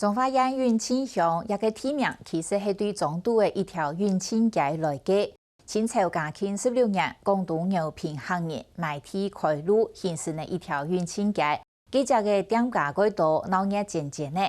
中华烟云庆乡一个地名，其实是对中都的一条云庆街来嘅。清朝嘉庆16年，广东牛坪行业埋地开路，形成了一条云庆街。这只嘅店家改道闹热渐渐呢。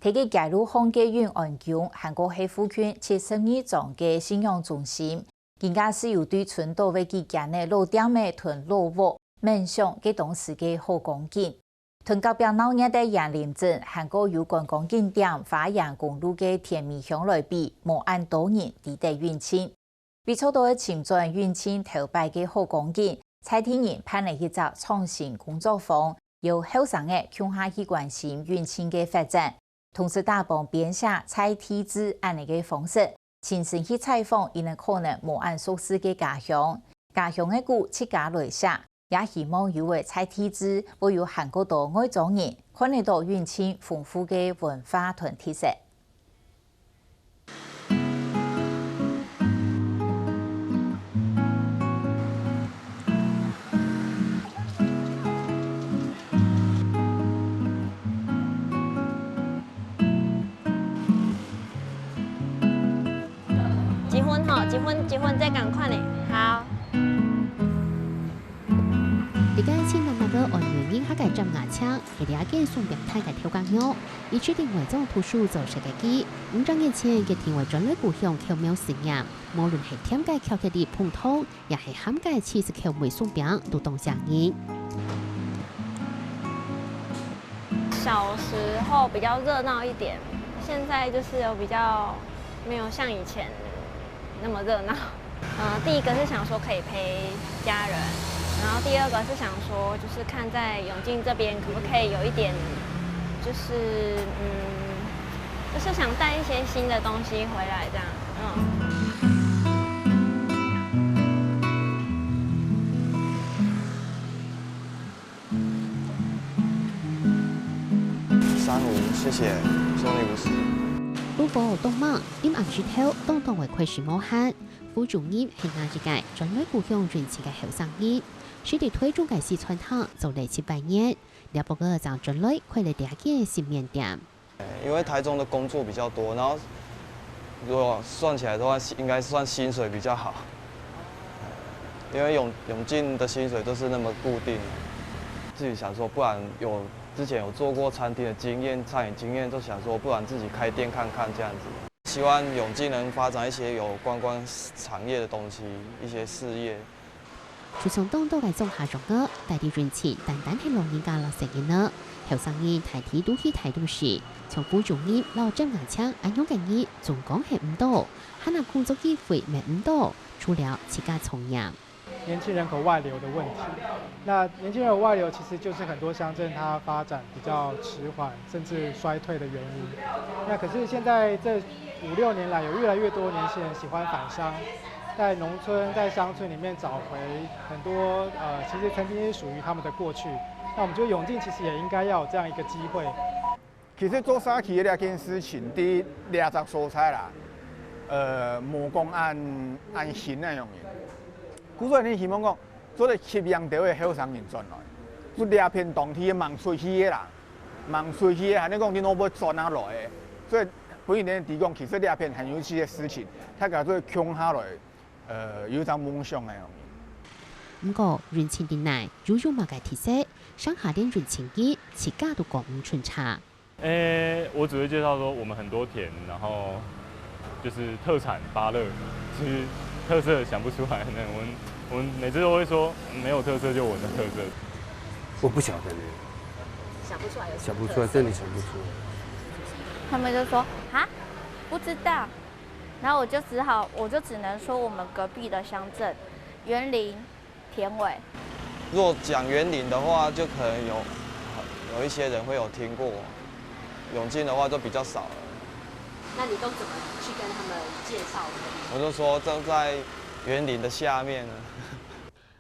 这个街路巷嘅云安宫，韩国系附近72幢嘅信仰中心，更加是有对村道为几间嘅老店们屯老屋，梦想嘅当时嘅好光景。屯隔壁闹热的杨林镇，韩国有观光景点花阳公路嘅甜蜜乡来比，无按多年地得运庆。为做到前转运庆头摆嘅好光景，蔡天人办了一则创新工作坊，由后生嘅向下去关心运庆嘅发展，同时打帮编写采题字按呢个方式，亲身去采访，亦能可能无按所示嘅家乡，家乡嘅故自家来写。也希望有位采题字，会有韩国到外族人看得到运庆丰富嘅文化同特色。结婚吼，结婚再赶快呢，好。而家千万那个按原因，他改站牙枪，系第一件送病态嘅挑工药，以决定为种图书做设计。5张年前嘅定位专类故乡巧妙实验，无论系添加巧克力碰通，也系涵盖70口味送饼，都当上瘾。小时候比较热闹一点，现在就是有比较没有像以前那么热闹。第一个是想说可以陪家人。然后第二个是想说，就是看在永靖这边可不可以有一点，就是就是想带一些新的东西回来这样，35，谢谢，送你50。如果动漫，因暗时头当当为亏是无限，副主任系哪一届专类故乡人气嘅后生意。是地推中嘅四川汤做了700年，了不过长专类亏了第二件新面店。因为台中的工作比较多，然后如果算起来的话，应该算薪水比较好。因为永靖的薪水都是那么固定，自己想说，不然之前有做过餐厅的经验、餐饮经验，就想说，不然自己开店看看这样子。希望永靖能发展一些有观光产业的东西，一些事业。就从东到嚟种下种嘅，大地人气单单系老人家落成嘅呢。後生人提提都去睇到時，從副總業攞針牙槍，按樣嘅嘢總講係唔多，可能工作機會咪唔多，除了自家從業。年轻人口外流的问题，那年轻人口外流其实就是很多乡镇它发展比较迟缓甚至衰退的原因。那可是现在这5、6年来，有越来越多年轻人喜欢返乡。在农村、在乡村里面找回很多其实曾经是属于他们的过去。那我们觉得永靖其实也应该要有这样一个机会。其實做沙期嘅呢件事情，啲20所在啦，無講按新那樣嘢。古早你希望講做啲吸引到嘅後生人轉來，做兩片當地嘅忙水氣嘅啦，忙水氣嘅，係你講你攞要轉下來嘅，所以本年提供其實兩片很有趣嘅事情，睇下做強下來。有一種夢想嘅。不過人情店內有乜嘅特色？上下店人情嘅，自家都講唔順差。我只會介紹說我們很多田，然後就是特產芭樂，就是特色想不出來。我們每次都會說沒有特色就我的特色。我不曉得呢。想不出來有。想不出來，真的想不出來。他們就說啊，不知道。然後我就只能說我們隔壁的鄉鎮，員林、田尾。如果講員林的話，就可能有一些人會有聽過，永靖的話就比較少了。那你都怎麼去跟他們介紹的？我就說就在員林的下面。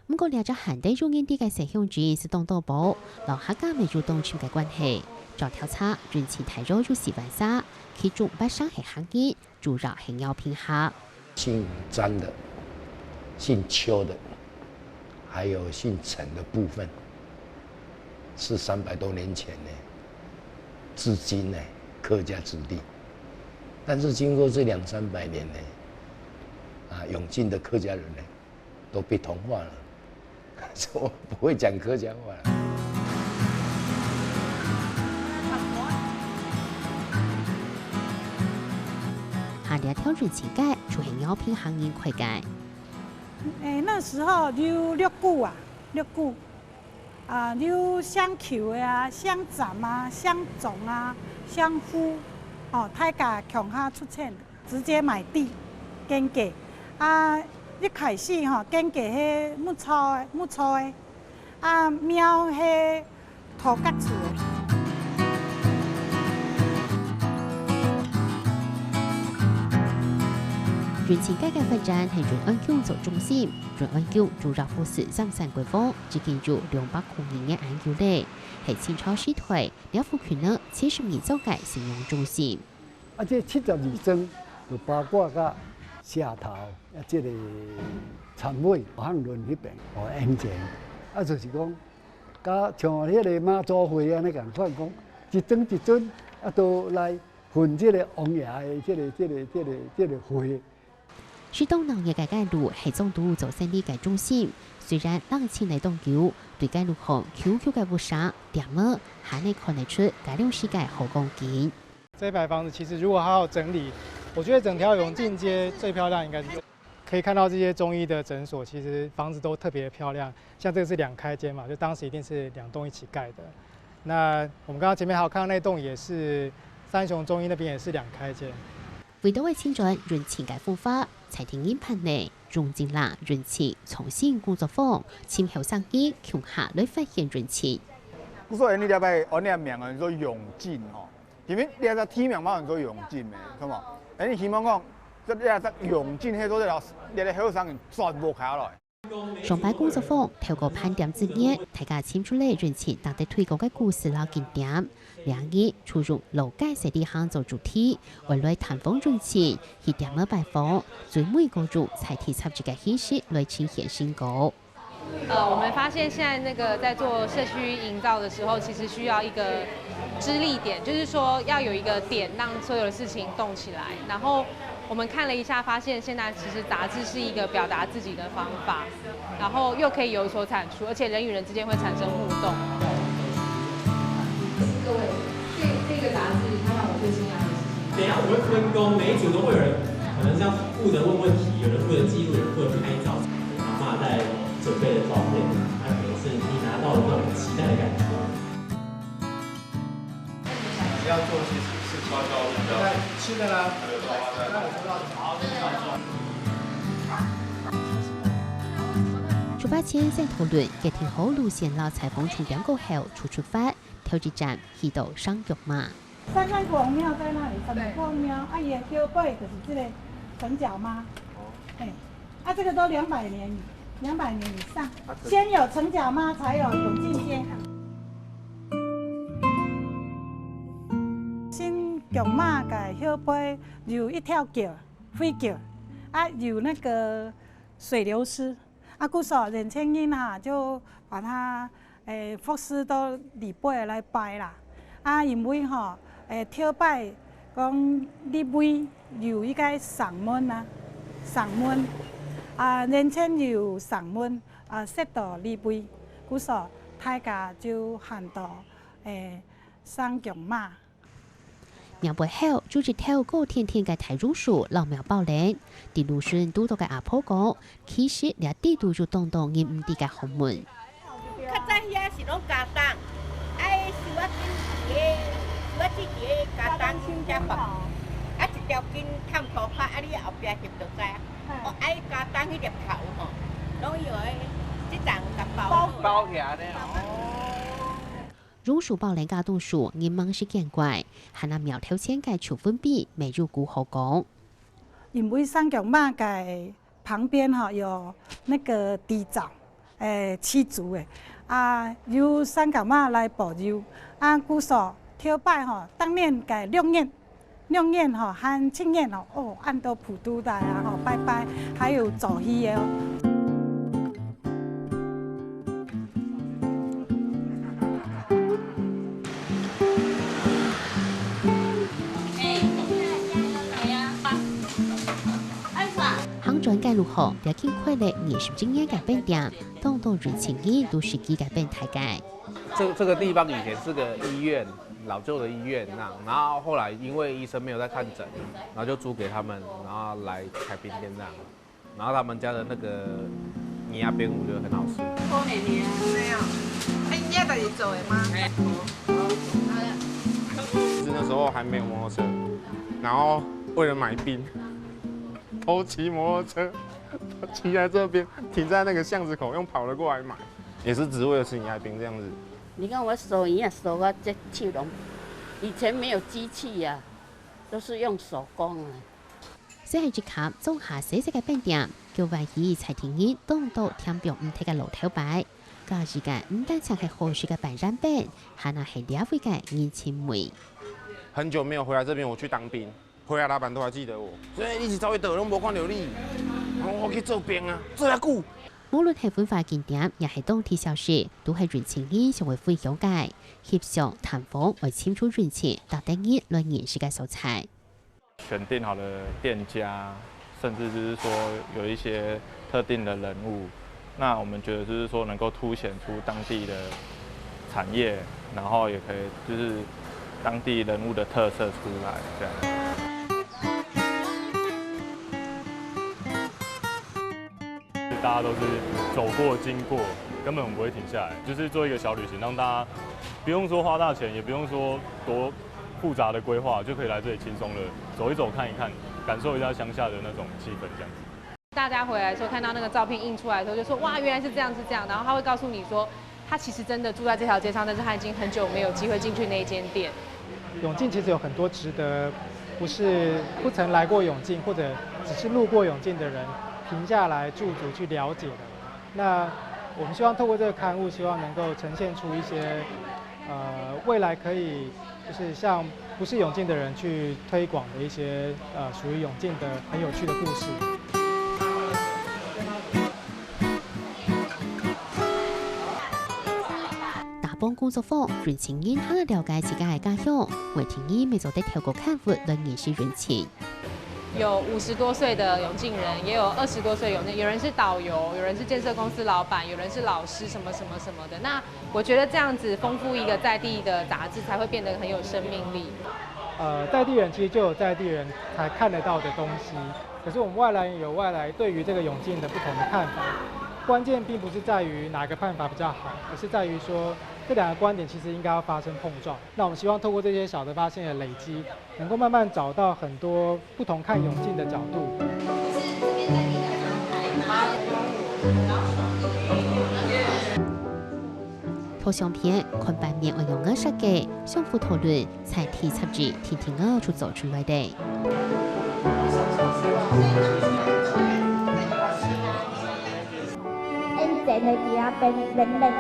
不過了解韓地中間啲嘅實鄉主是當道寶，留客家咪主動全嘅關係。做調查，人氣太弱就10萬沙，其中不少係行業。主要很要平衡，姓張的、姓邱的，还有姓陳的部分，是300多年前呢，至今呢客家子弟。但是经过这200-300年呢，涌进的客家人呢，都被同化了，说不会讲客家话了。下列挑人情界，出现药品行业快界。那时候有6股啊，6股啊，有香球的啊，香斩啊，香种啊，香菇。哦，大家强下出钱，直接买地耕地啊！一开始吼，耕地迄木草的，啊苗迄土角厝的。人情改革发展係潤安區做中心，潤安區主要服侍上山規劃，只建築200公頃嘅安區咧，係清朝時代了福區呢70年造嘅信用中心。這72莊就包括個社頭，這個田尾、巷論嗰邊，安全。就是講，像迄個媽祖會安尼共款講，一尊都來分這個王爺的這個會。是東南亞嘅街路係總督做生意嘅中心，雖然冷清嚟東橋，對街路行 QQ 嘅不少，點麼還能看得出街路世界好光景。这一排房子其实如果好好整理，我觉得整条永靖街最漂亮应该是可以看到这些中医的诊所，其实房子都特别漂亮。像这个是2开间嘛，就当时一定是2栋一起盖的。那我们刚刚前面还有看到那栋也是三雄中医那边也是2开间。為到為清轉人情嘅方法，財庭研判呢，用盡啦人情重新工作坊，前後生意強下來發現人情。所以你了解我哋名人做永進哦，因為你係天命冇人做永進嘅，係嘛？你希望講，即係永進喺度咧，你哋後生人全部下來。上班工作坊透過盤點資料，大家簽出嚟人情值得推廣嘅故事啦景點。兩日出入老街市地行做主題，為來探訪人情，去點麼拜訪，最每個月才提插這個形式來呈現新歌。我們發現現在那個在做社區營造的時候，其實需要一個支力點，就是說要有一個點讓所有的事情動起來。然後我們看了一下，發現現在其實雜誌是一個表達自己的方法，然後又可以有所產出，而且人與人之間會產生互動。各位，這個雜誌它讓我最驚訝的事情。等一下我會分工，每一組都會有人，可能是要負責問問題，有人負責記錄，有人負責拍照。阿嬤在準備的照片，還有是你拿到的那種期待的感覺。要做其實是包裝比較是的啦。出發前先討論嘅天后路線啦，採訪重點過後出發，挑戰站去到上玉馬。三山國王廟在那裡，三山國王廟，啊，伊嘅後背就是這個城角媽，啊，這個都200年以上，先有城角媽，才有永靖街。新玉馬嘅後背有一條橋，飛橋，啊，有那個水流絲。啊，古時候年輕人哈就把它佛師都禮拜來拜啦。啊，因為吼跳拜講禮拜有一個上門啊，上門啊，年輕有上門啊，識到禮拜，古時候大家就喊到上強馬。廟背後就一條高天天嘅大榕樹老廟寶蓮，啲路順都到嘅阿婆講，其實兩地都就當當人唔啲嘅後門。較早遐是攏加冬，愛收啊幾節加冬先才放，啊一條筋探頭髮，啊你後邊翕就知啊。哦，愛加冬迄粒頭吼，攏用誒即層甲包起來咧。榕樹寶蓮加冬樹，人們是見怪，係那苗條前嘅球分比沒有古好講。因為上強馬嘅旁邊哈有那個地沼，七族嘅，啊由上強馬來保佑，啊古時跳拜哈，當年嘅6年哈和7年哦，按到普渡台啊，吼拜拜，還有走戲嘅哦。如何，要尽快的20经验改变点，当到人情义都实际改变大概。这个地方以前是个医院，老旧的医院那样，然后后来因为医生没有在看诊，然后就租给他们，然后来开冰店这样。然后他们家的那个泥鸭饼我觉得很好吃。多年年没有，哎，你家自己做的吗？是那时候还没有摩托车，然后为了买冰，偷骑摩托车，骑在这边，停在那个巷子口，用跑了过来买，也是只为了吃泥鸭饼这样子。你看我手一样手啊，这手拢，以前没有机器呀、都是用手工啊。这系一卡种下细细嘅变点，叫怀疑蔡天意当到天表唔睇嘅路头牌，加时间唔单只系好食嘅白染饼，还那系了会嘅年轻味。很久没有回来这边，我去当兵，回来老板都还记得我，所以你是走去倒拢无看到你，我去做兵啊，做遐久。無論係文化景點，也係當地小事，都係人情義成為非了解，協商談訪為簽出人情，達定義來認識嘅素材。選定好的店家，甚至就是說有一些特定的人物，那我們覺得就是說能夠凸顯出當地的產業，然後也可以就是當地人物的特色出來，這樣。大家都是走过经过，根本不会停下来，就是做一个小旅行，让大家不用说花大钱，也不用说多复杂的规划，就可以来这里轻松的走一走、看一看，感受一下乡下的那种气氛，这样子。大家回来的时候看到那个照片印出来的时候，就说哇，原来是这样，然后他会告诉你说，他其实真的住在这条街上，但是他已经很久没有机会进去那一间店。永靖其实有很多值得不曾来过永靖或者只是路过永靖的人停下来驻足去了解的。那我们希望透过这个刊物，希望能够呈现出一些未来可以就是向不是永靖的人去推广的一些属于永靖的很有趣的故事。大帮工作坊，人情人下了解自己嘅家鄉，為天意未做得透過刊物來認識人情。有50多歲的永靖人，也有20多歲永靖，有人是導遊，有人是建設公司老闆，有人是老師，什麼什麼什麼的。那我覺得這樣子豐富一個在地的雜誌，才會變得很有生命力。在地人其實就有在地人才看得到的東西，可是我們外來人有外來對於這個永靖的不同的看法。關鍵並不是在於哪個看法比較好，而是在於說這兩個觀點其實應該要發生碰撞。那我們希望透過這些小的發現的累積，能夠慢慢找到很多不同看永靖的角度。圖相片看版面運用嘅設計，相互討論，才提插住天天嘅出走出來的。電的伫遐邊練練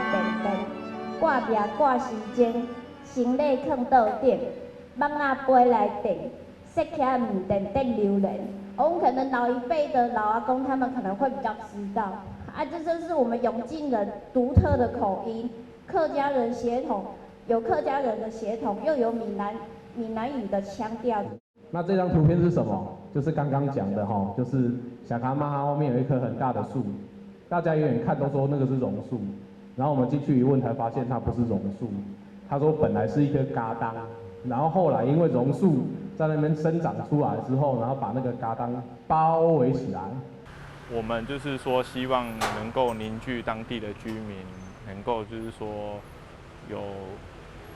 掛壁掛時間，行李放到頂，蠓仔飛來頂，塞起來唔頂頂榴蓮。我們可能老一輩的老阿公，他們可能會比較知道，這就是我們永靖人獨特的口音，客家人血統，有客家人的血統，又有閩南語的腔調。那這張圖片是什麼？就是剛剛講的哈，就是小卡媽後面有一棵很大的樹。大家遠遠看都說那個是榕樹，然後我們進去一問才發現它不是榕樹，他說本來是一棵嘎當，然後後來因為榕樹在那邊生長出來之後，然後把那個嘎當包圍起來。我們就是說希望能夠凝聚當地的居民，能夠就是說有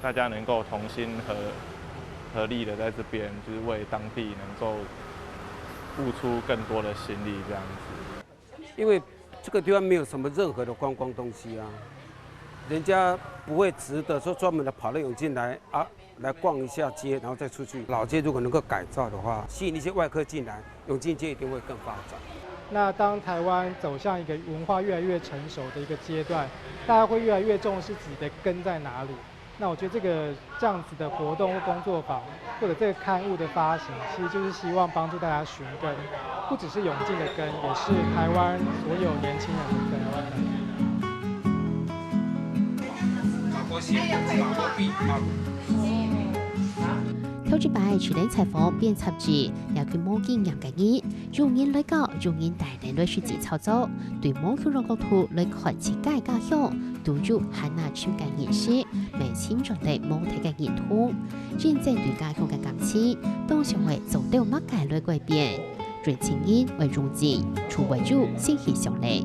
大家能夠同心合力的在這邊，就是為當地能夠付出更多的心力這樣子。因為這個地方沒有什麼任何的觀光東西啊，人家不會值得說專門的跑到永靖來逛一下街，然後再出去。老街如果能夠改造的話，吸引一些外客進來，永靖街一定會更發展。那當台灣走向一個文化越來越成熟的一個階段，大家會越來越重視自己的根在哪裡。那我覺得這樣子的活動或工作坊，或者這個刊物的發行，其實就是希望幫助大家尋根，不只是永靖的根，也是台灣所有年輕人的根。台透支牌去年采访编辑者，了佢冇經驗嘅嘢，用人來教，用人帶領來實際操作，對冇去讓角度來開設界家鄉，都要係拿全嘅認識，未清楚地冇睇嘅認同，真正對家鄉嘅感情，當成為做到乜嘅來改變，對情人為重視，除為主先去上嚟。